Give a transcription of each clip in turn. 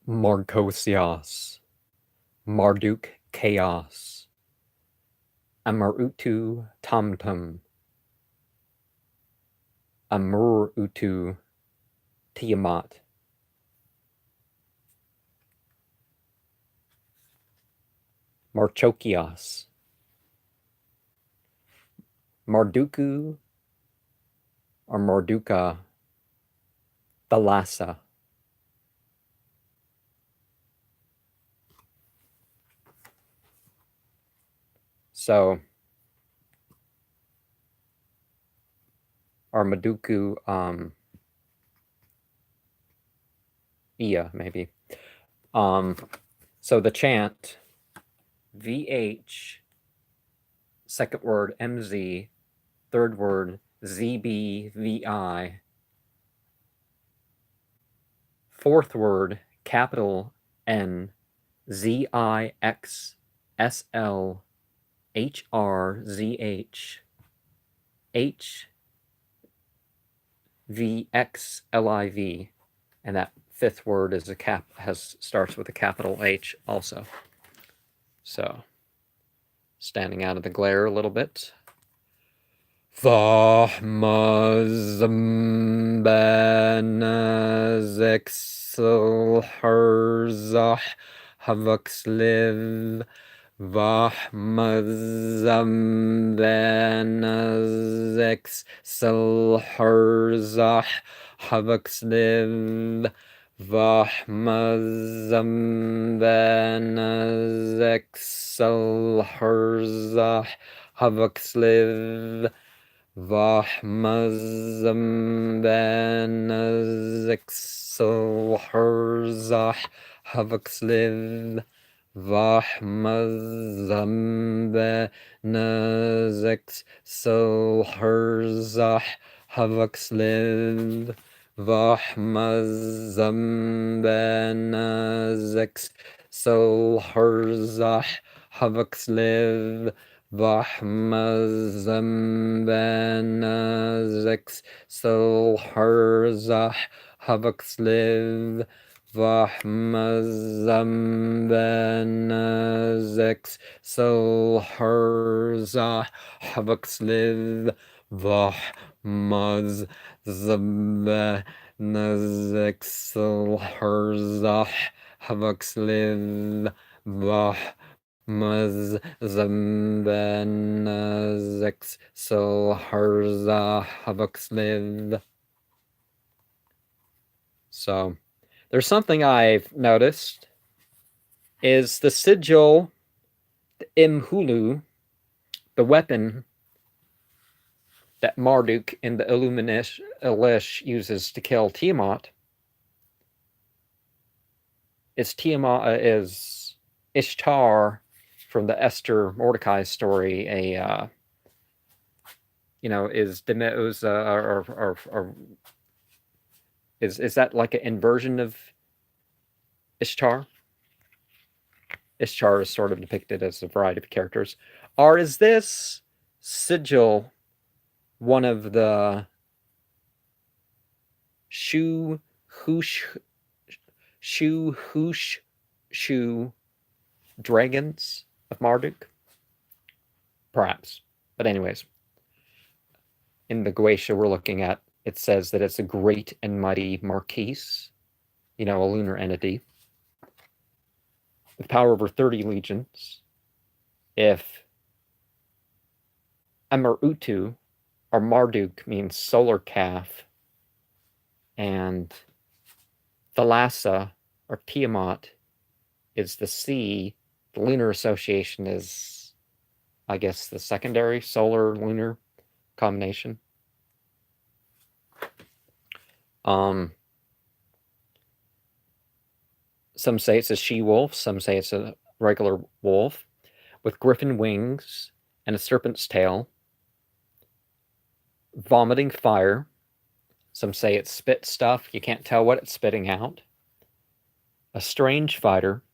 Marchosias, Marduk-Chaos, Amarutu-Tamtum, Amurutu-Tiamat, Marchocias, Marduku or Marduka-Thalassa. So, or Marduku-EA, maybe. So the chant, VH, second word, MZ, third word, ZBVI, fourth word, capital N, ZIXSLHRZH, HVXLIV, and that fifth word is starts with a capital H also. So, standing out of the glare a little bit. Vahmazambanazexelherzah havaksliv Vahmazambanazexelherzah havaksliv Vahmazambanazexelherzah havaksliv Vahmazambanazexelherzah havaksliv Vahmazambanazexelherzah havaksliv Vahmazambanazexelherzah havaksliv Vahmazambanazexelherzah havaksliv Vahmazambanazexelherzah havaksliv Vahmazambanazexelherzah havaksliv Vahmazambanazexelherzah havaksliv. So, there's something I've noticed is the sigil, the Imhulu, the weapon that Marduk in the Elish uses to kill Tiamat, is Ishtar from the Esther Mordecai story, is Demeuz, or is that like an inversion of Ishtar? Ishtar is sort of depicted as a variety of characters. Or is this sigil one of the Shu dragons of Marduk? Perhaps. But anyways, in the Goetia we're looking at, it says that it's a great and mighty Marquise, a lunar entity, with power over 30 legions. If Amarutu, or Marduk, means solar calf, and Thalassa, or Tiamat, is the sea, the lunar association is, I guess, the secondary solar-lunar combination. Some say it's a she-wolf, some say it's a regular wolf, with griffin wings and a serpent's tail, vomiting fire. Some say it spits stuff, you can't tell what it's spitting out. A strange fighter,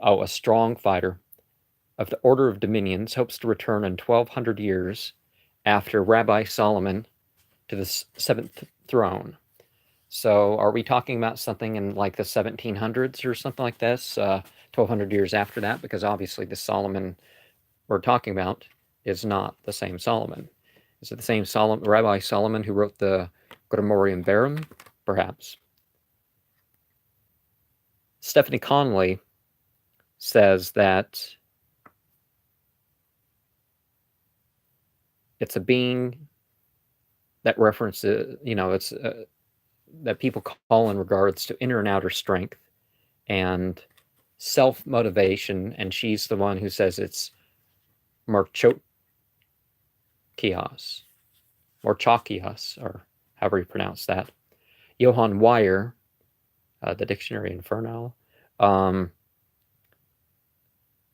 a strong fighter, of the Order of Dominions, hopes to return in 1200 years after Rabbi Solomon to the seventh throne. So are we talking about something in like the 1700s or something like this, 1200 years after that? Because obviously the Solomon we're talking about is not the same Solomon. Is it the same Rabbi Solomon who wrote the Grammarium Verum? Perhaps. Stephanie Conley says that it's a being that references, it's that people call in regards to inner and outer strength and self-motivation, and she's the one who says it's Marchocias, Marchocias, or however you pronounce that. Johann Weyer, the Dictionary Infernal,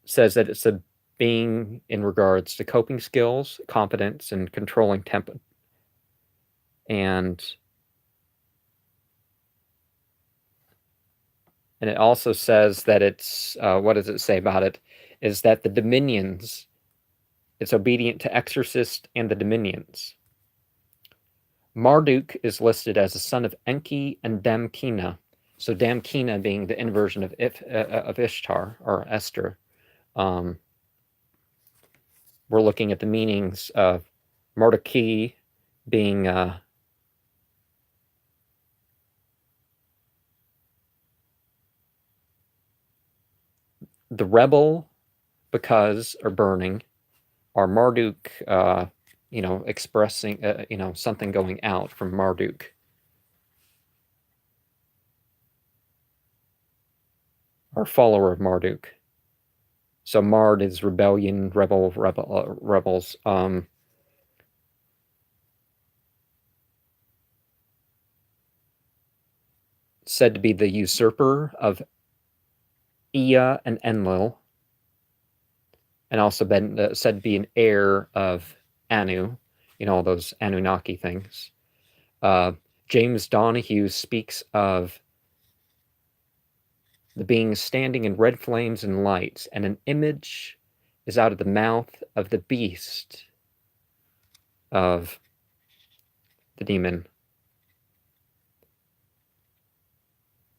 says that it's a being in regards to coping skills, competence, and controlling temper. And it also says that it's, what does it say about it? Is that the dominions, it's obedient to Exorcist and the dominions. Marduk is listed as the son of Enki and Damkina. So Damkina being the inversion of Ishtar or Esther. We're looking at the meanings of Mordacai being the rebel because or burning, or Marduk, expressing, something going out from Marduk. Or follower of Marduk. So Mard is rebellion, rebels. Said to be the usurper of Ea and Enlil, and also been said to be an heir of Anu, all those Anunnaki things. James Donahue speaks of the being standing in red flames and lights, and an image is out of the mouth of the beast of the demon.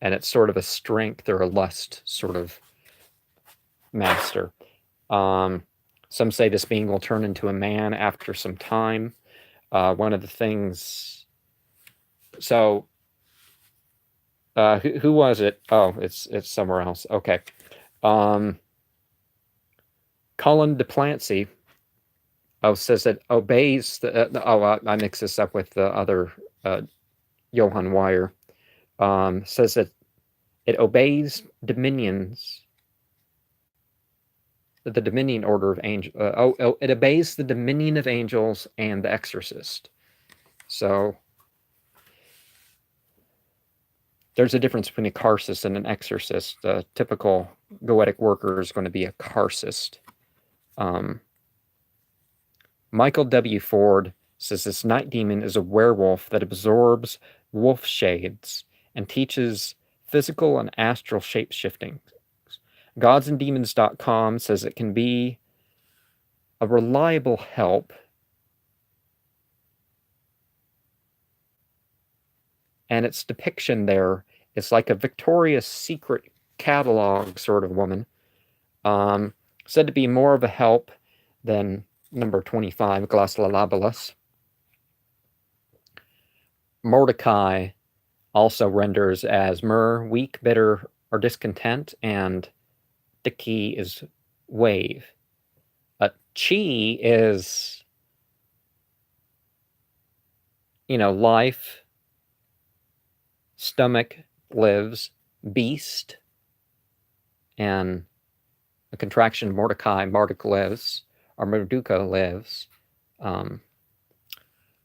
And it's sort of a strength or a lust sort of master. Some say this being will turn into a man after some time. One of the things. So, who was it? Oh, it's somewhere else. Okay. Colin de Plancy says that obeys the. I mix this up with the other Johann Weyer. Says that it obeys dominions. The dominion order of angels. It obeys the dominion of angels and the exorcist. So there's a difference between a carcist and an exorcist. A typical goetic worker is going to be a carcist. Michael W. Ford says this night demon is a werewolf that absorbs wolf shades and teaches physical and astral shape-shifting. Godsanddemons.com says it can be a reliable help. And its depiction there is like a Victoria's Secret catalog sort of woman. Said to be more of a help than number 25, Glaslalabalus. Mordecai also renders as myrrh, weak, bitter, or discontent, and the key is wave. Chi is, life, stomach, lives, beast, and a contraction of Mordecai, Marduk lives, or Marduka lives.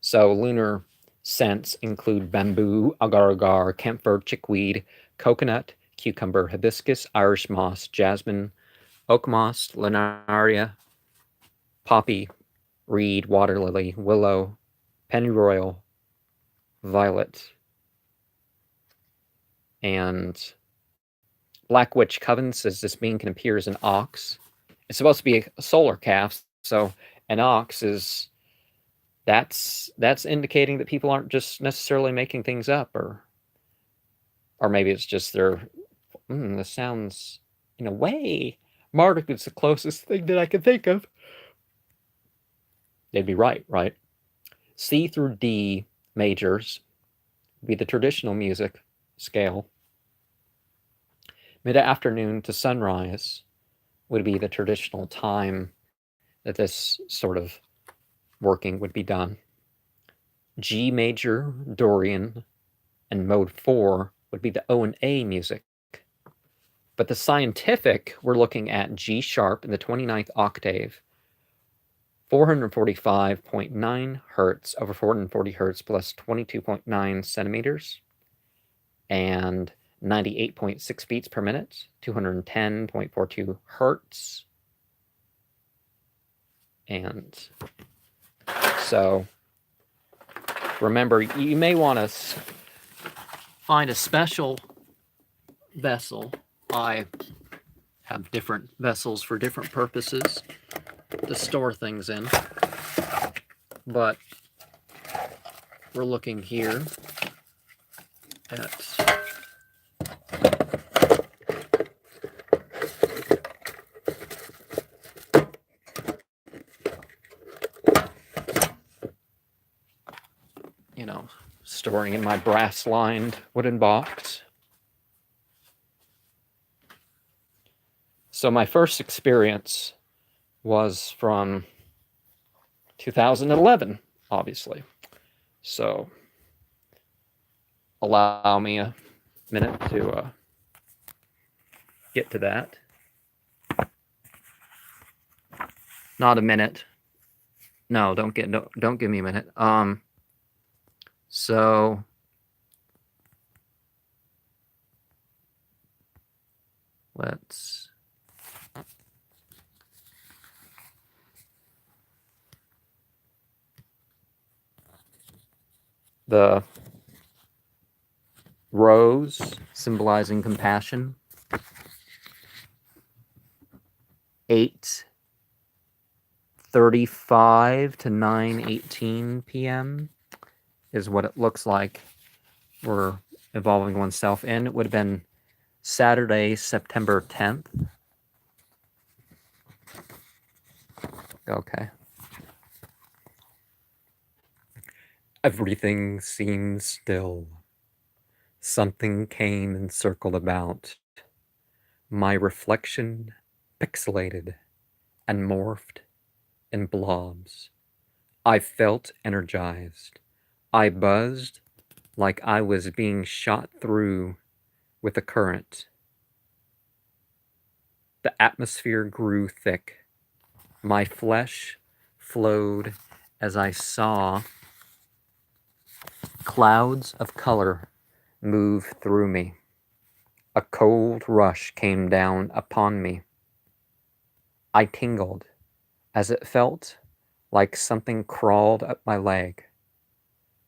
So lunar scents include bamboo, agar-agar, camphor, chickweed, coconut, cucumber, hibiscus, Irish moss, jasmine, oak moss, linaria, poppy, reed, water lily, willow, pennyroyal, violet, and Black Witch Coven says this being can appear as an ox. It's supposed to be a solar calf, so an ox is that's indicating that people aren't just necessarily making things up, or Or maybe it's just their, this sounds, in a way, Marduk is the closest thing that I can think of. They'd be right? C through D majors would be the traditional music scale. Mid-afternoon to sunrise would be the traditional time that this sort of working would be done. G major, Dorian, and mode 4 would be the O and A music. But the scientific, we're looking at G sharp in the 29th octave, 445.9 hertz over 440 hertz plus 22.9 centimeters, and 98.6 beats per minute, 210.42 hertz. And so remember, you may want to find a special vessel. I have different vessels for different purposes to store things in, but we're looking here at storing in my brass-lined wooden box. So my first experience was from 2011, obviously. So allow me a minute to get to that. Not a minute. No, don't give me a minute. So let's the rose symbolizing compassion, 8:35 to 9:18 p.m. is what it looks like we're evolving oneself in. It would have been Saturday, September 10th. Okay. Everything seemed still. Something came and circled about. My reflection pixelated and morphed in blobs. I felt energized. I buzzed like I was being shot through with a current. The atmosphere grew thick. My flesh flowed as I saw clouds of color move through me. A cold rush came down upon me. I tingled as it felt like something crawled up my leg.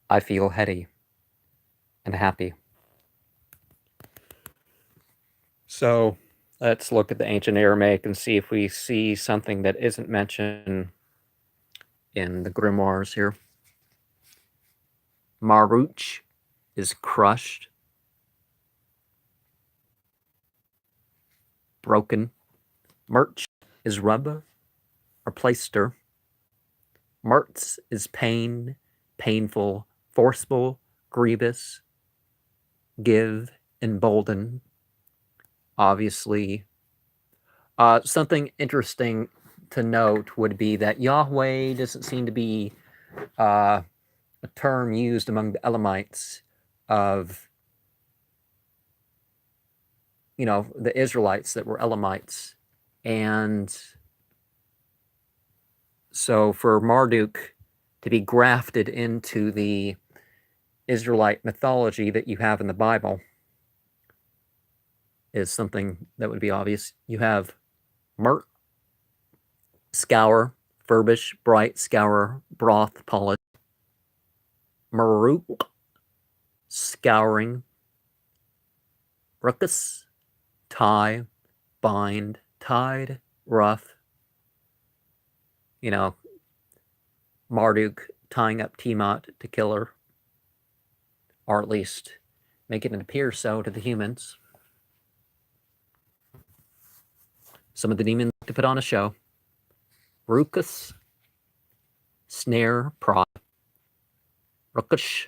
I feel heady and happy. So let's look at the ancient Aramaic and see if we see something that isn't mentioned in the grimoires here. Maruch is crushed, broken. Merch is rub or plaister. Mertz is pain, painful, forceful, grievous, give, embolden. Obviously, something interesting to note would be that Yahweh doesn't seem to be a term used among the Elamites of, the Israelites that were Elamites. And so for Marduk to be grafted into the Israelite mythology that you have in the Bible is something that would be obvious. You have Mert, scour, furbish, bright, scour, broth, polish. Maruk, scouring. Ruckus, tie, bind, tied, rough. Marduk tying up Tiamat to kill her, or at least making it appear so to the humans. Some of the demons like to put on a show. Rukus, snare, prod. Rukush,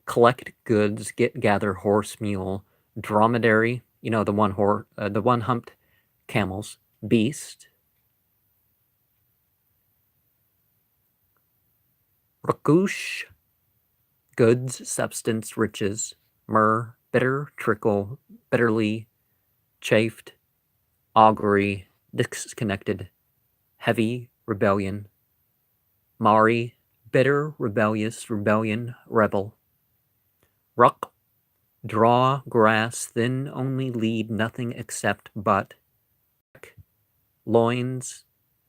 collect goods, gather, horse, mule. Dromedary, the one humped camels. Beast. Rukush, goods, substance, riches. Myrrh, bitter, trickle, bitterly, chafed. Augury, disconnected. Heavy, rebellion. Mari, bitter, rebellious, rebellion, rebel. Ruck, draw, grass, then only lead, nothing except but. Loins,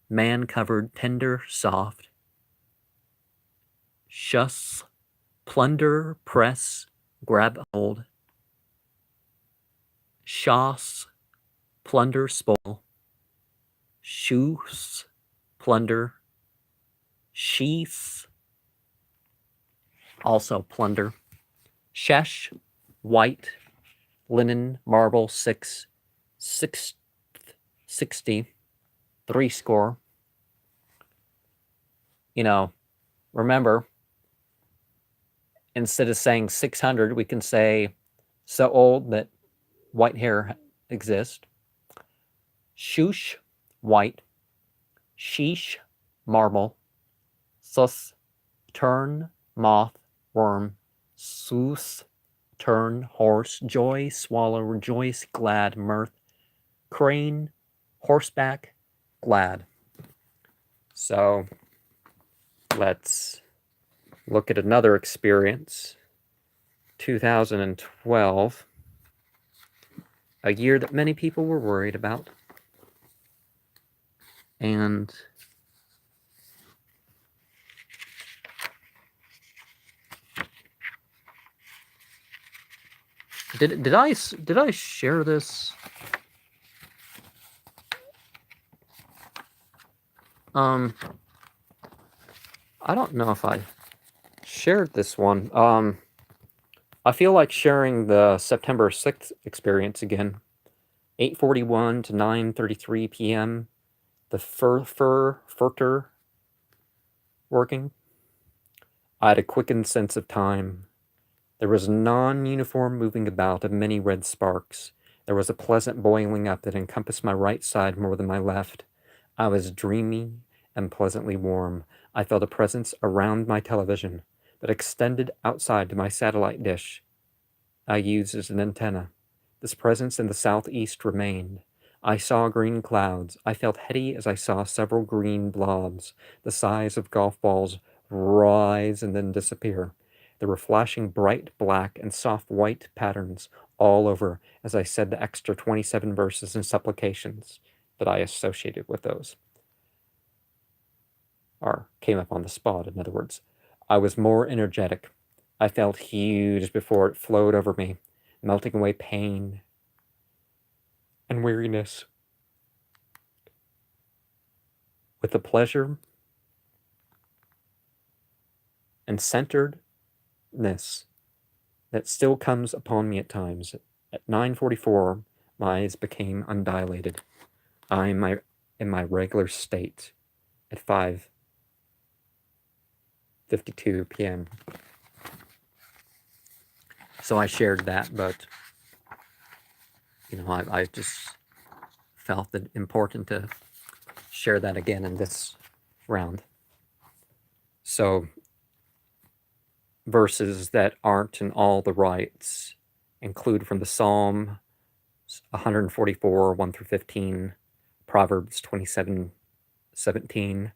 man-covered, tender, soft. Shus, plunder, press, grab hold. Shas, plunder, spoil. Shus, plunder. Sheath, also plunder. Shesh, white, linen, marble, 60, 60. Remember, instead of saying 600, we can say so old that white hair exists. Shush, white. Sheesh, marble. Sus, turn, moth, worm. Sus, turn, horse. Joy, swallow, rejoice, glad, mirth. Crane, horseback, glad. So let's look at another experience. 2012, a year that many people were worried about. And did I share this? I don't know if I shared this one. I feel like sharing the September 6th experience again. 8:41 to 9:33 p.m. The furter working. I had a quickened sense of time. There was a non-uniform moving about of many red sparks. There was a pleasant boiling up that encompassed my right side more than my left. I was dreamy and pleasantly warm. I felt a presence around my television, but extended outside to my satellite dish I used as an antenna. This presence in the southeast remained. I saw green clouds. I felt heady as I saw several green blobs, the size of golf balls, rise and then disappear. There were flashing bright black and soft white patterns all over as I said the extra 27 verses and supplications that I associated with those. Or came up on the spot, in other words. I was more energetic. I felt huge before it flowed over me, melting away pain and weariness. With the pleasure and centeredness that still comes upon me at times. At 9:44, my eyes became undilated. I am in my regular state at 5:52 p.m. So I shared that, but I just felt it important to share that again in this round. So verses that aren't in all the rights include from the Psalm 144, 1 through 15, Proverbs 27, 17,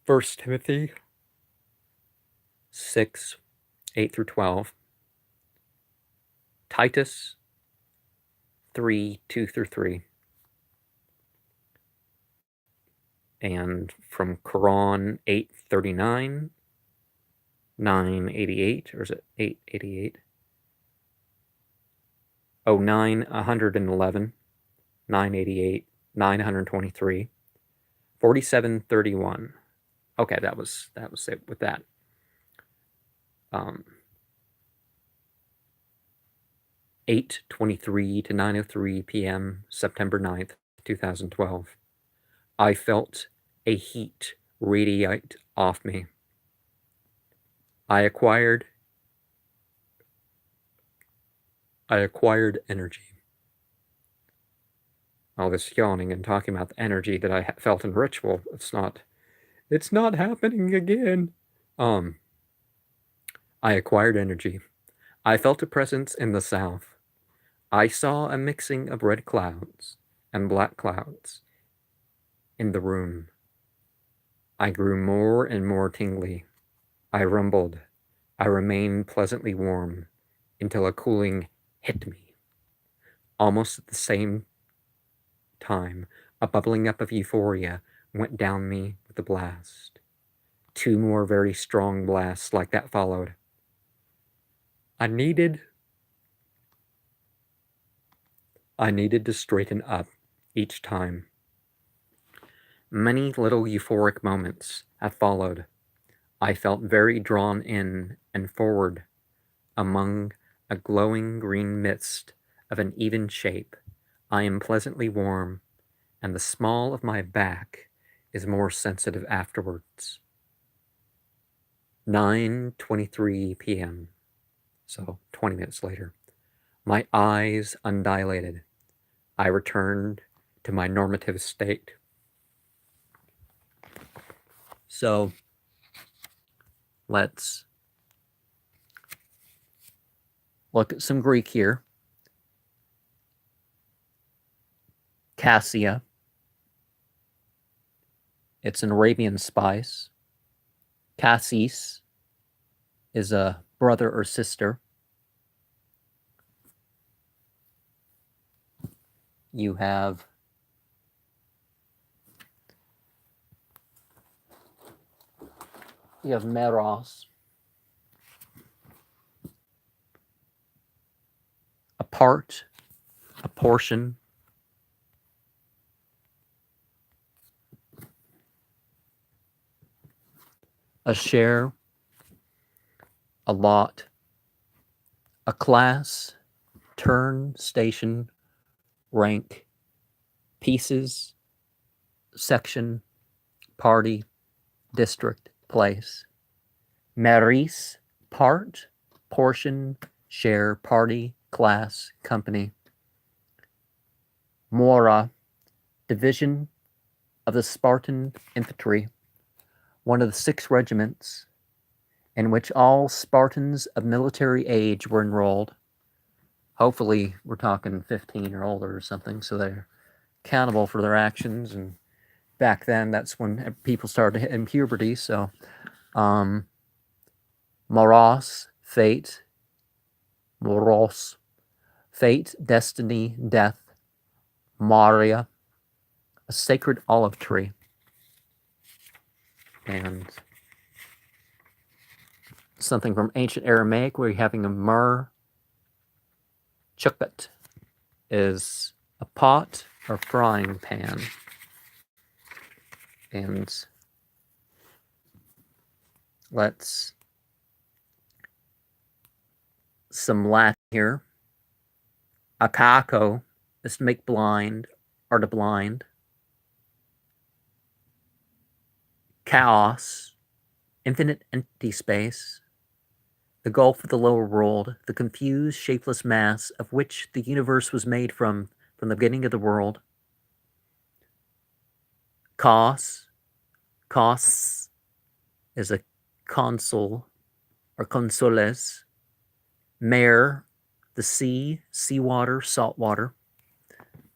1 Timothy 6, 8 through 12, Titus 3, 2 through 3, and from Quran 8:39, 9:88, or is it 8:88? Oh, 9:111, 9:88, 923, 47:31. Okay, that was it with that. 8:23 to 9:03 p.m., September 9th, 2012. I felt a heat radiate off me. I acquired energy. All this yawning and talking about the energy that I felt in ritual, it's not happening again. I acquired energy. I felt a presence in the south. I saw a mixing of red clouds and black clouds in the room. I grew more and more tingly. I rumbled. I remained pleasantly warm until a cooling hit me. Almost at the same time, a bubbling up of euphoria went down me with a blast. 2 more very strong blasts like that followed. I needed to straighten up each time. Many little euphoric moments have followed. I felt very drawn in and forward among a glowing green mist of an even shape. I am pleasantly warm, and the small of my back is more sensitive afterwards. 9:23 p.m., so 20 minutes later. My eyes undilated. I returned to my normative state. So, let's look at some Greek here. Cassia. It's an Arabian spice. Cassis is a brother or sister. You have meros, a part, a portion, a share, a lot, a class, turn, station, rank, pieces, section, party, district, place. Meris, part, portion, share, party, class, company. Mora, division of the Spartan infantry, one of the 6 regiments in which all Spartans of military age were enrolled. Hopefully, we're talking 15 or older or something, so they're accountable for their actions. And back then, that's when people started hitting puberty. So, Moros, fate, destiny, death. Maria, a sacred olive tree. And something from ancient Aramaic where you're having a mur. Chukbat is a pot or frying pan. And let's some Latin here. Akako is to make blind or to blind. Chaos, infinite empty space. The gulf of the lower world, the confused, shapeless mass of which the universe was made from the beginning of the world. Kos is a consul or consoles. Mare, the sea, seawater, salt water.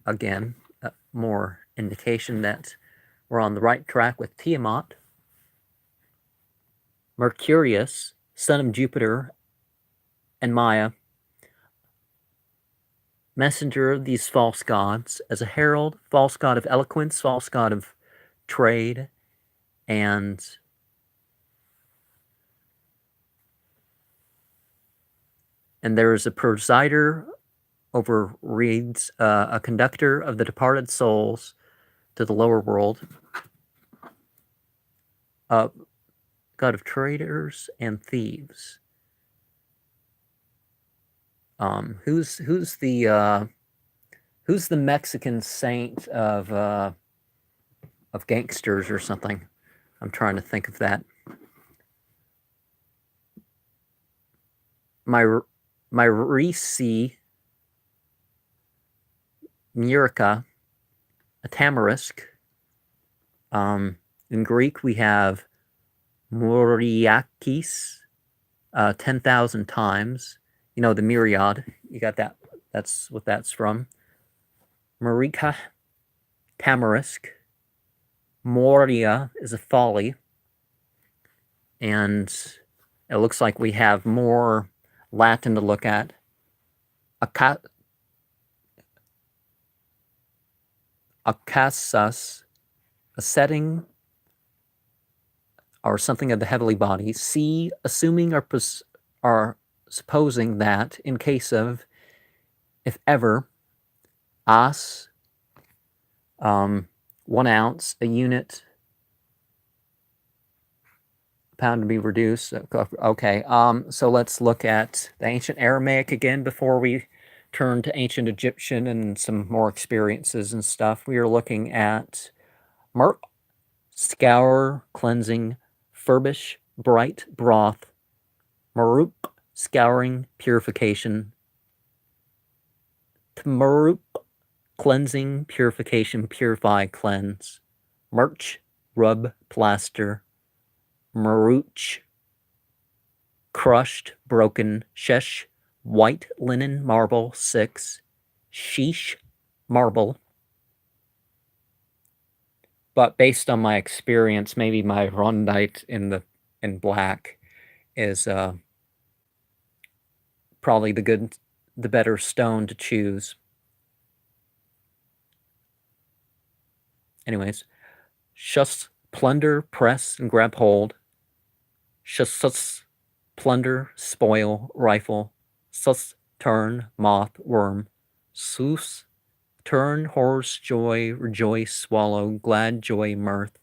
Again, more indication that we're on the right track with Tiamat. Mercurius, son of Jupiter and Maya, messenger of these false gods, as a herald, false god of eloquence, false god of trade, and there is a presider over reads, a conductor of the departed souls to the lower world, god of traders and thieves. Who's the Mexican saint of gangsters or something? I'm trying to think of that. Myrisi, Murica, a tamarisk. In Greek, we have Moriakis, 10,000 times. You know, the myriad. You got that. That's what that's from. Marika, tamarisk. Moria is a folly. And it looks like we have more Latin to look at. Akasas, a setting or something of the heavenly bodies. C, assuming or supposing that in case of, if ever, as, 1 ounce, a unit, pound to be reduced. Okay, so let's look at the ancient Aramaic again before we turn to ancient Egyptian and some more experiences and stuff. We are looking at scour, cleansing, furbish, bright, broth, maruk, scouring, purification, tmaruk, cleansing, purification, purify, cleanse, march, rub, plaster, maruch, crushed, broken, shesh, white linen, marble, 6, sheesh, marble. But based on my experience, maybe my rondite in black is probably the better stone to choose. Anyways, shus, plunder, press, and grab hold. Shus, plunder, spoil, rifle. Sus, turn, moth, worm. Sus, turn, horse, joy, rejoice, swallow, glad, joy, mirth.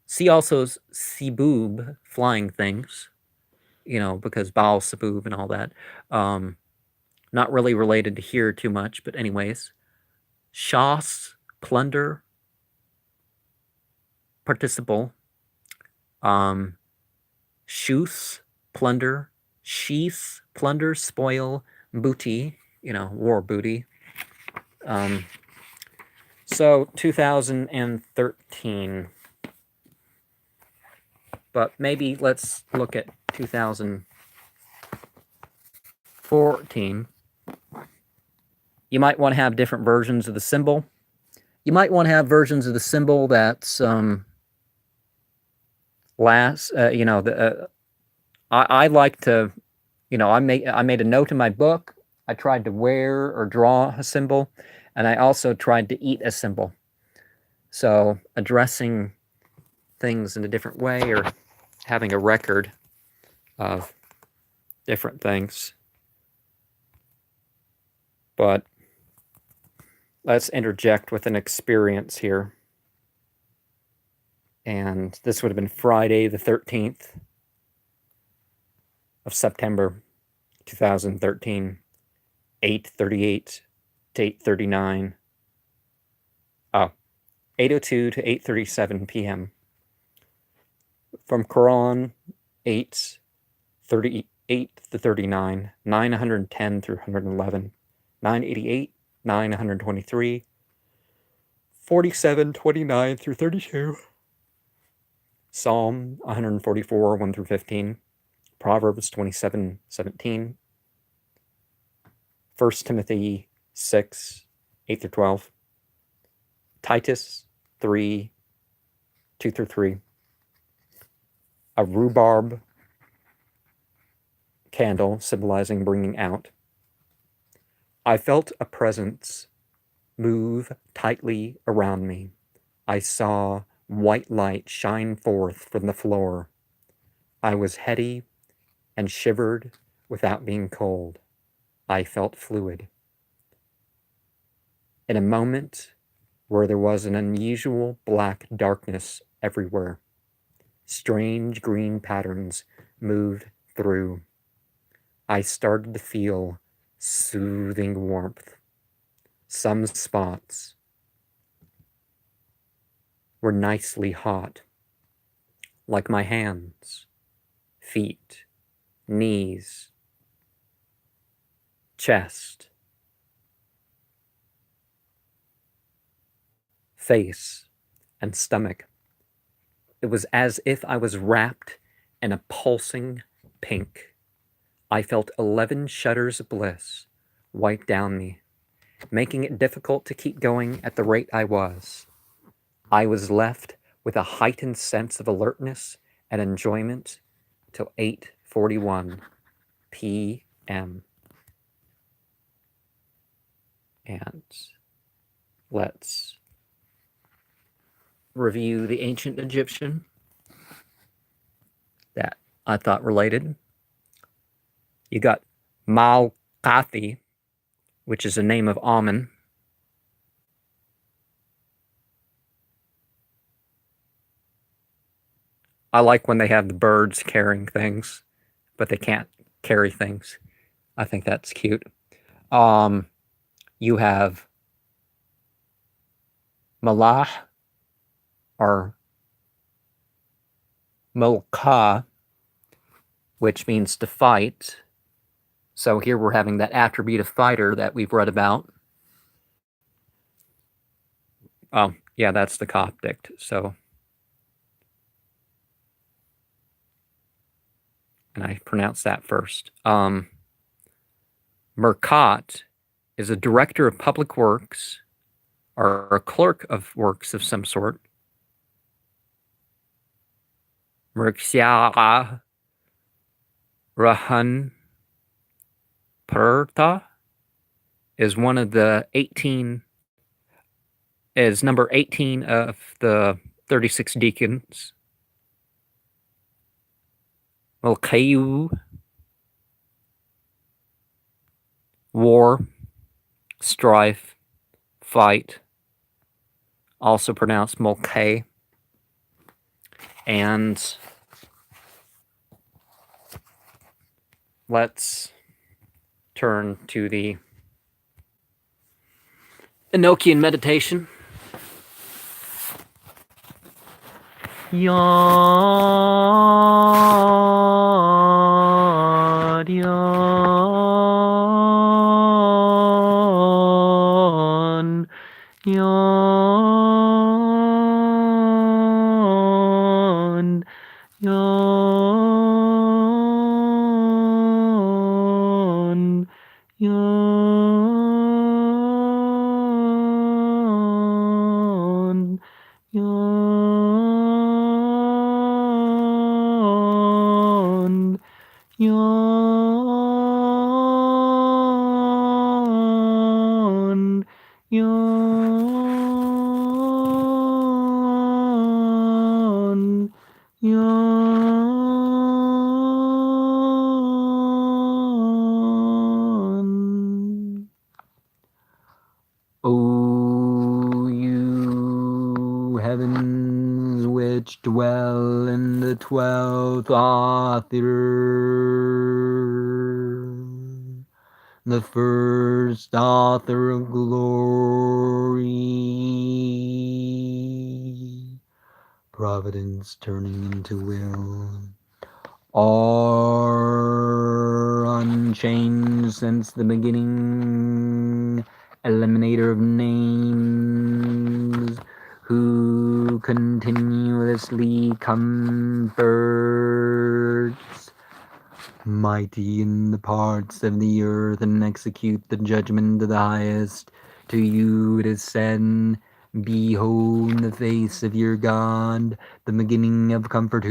See also siboob, flying things, you know, because Baal Saboob and all that. Not really related to here too much, but anyways. Shas, plunder, participle. Shus, plunder. Sheath, plunder, spoil, booty, you know, war booty. So 2013. But maybe let's look at 2014. You might want to have different versions of the symbol. You might want to have versions of the symbol that's you know, I like to, you know, I made a note in my book. I tried to wear or draw a symbol, and I also tried to eat a symbol. So addressing things in a different way or having a record of different things. But let's interject with an experience here. And this would have been Friday the 13th of September 2013, 8:38 to 8:39. Oh, 8:02 to 8:37 p.m. From Quran 8:38 to 39, 910 through 111, 988, 923, 47:29 through 32. Psalm 144, 1 through 15, Proverbs 27:17, 1 Timothy 6, 8 through 12, Titus 3, 2 through 3, a rhubarb candle symbolizing bringing out. I felt a presence move tightly around me. I saw white light shine forth from the floor. I was heady and shivered without being cold. I felt fluid. In a moment where there was an unusual black darkness everywhere, strange green patterns moved through. I started to feel soothing warmth. Some spots were nicely hot, like my hands, feet, knees, chest, face, and stomach. It was as if I was wrapped in a pulsing pink. I felt 11 shudders of bliss wipe down me, making it difficult to keep going at the rate I was. I was left with a heightened sense of alertness and enjoyment till 8:41 p.m. And let's review the ancient Egyptian that I thought related. You got Malkathi, which is a name of Amun. I like when they have the birds carrying things, but they can't carry things. I think that's cute. You have Malah or Molka, which means to fight. So here we're having that attribute of fighter that we've read about. Oh, yeah, that's the Coptic. So, and I pronounced that first. Mercat is a director of public works or a clerk of works of some sort. Merxiara Rahan Perta is one of the 18, is number 18 of the 36 deacons. Mulkayu, war, strife, fight, also pronounced Mulkay. And let's turn to the Enochian meditation. Yod, yon, yon, yon, yon, yon, yon, yon, yon. O you heavens which dwell in the 12th author, the first author of glory, providence turning into will, are unchanged since the beginning, eliminator of names, who continuously comforts, mighty in the parts of the earth, and execute the judgment of the highest. To you it is said, behold the face of your God, the beginning of comfort,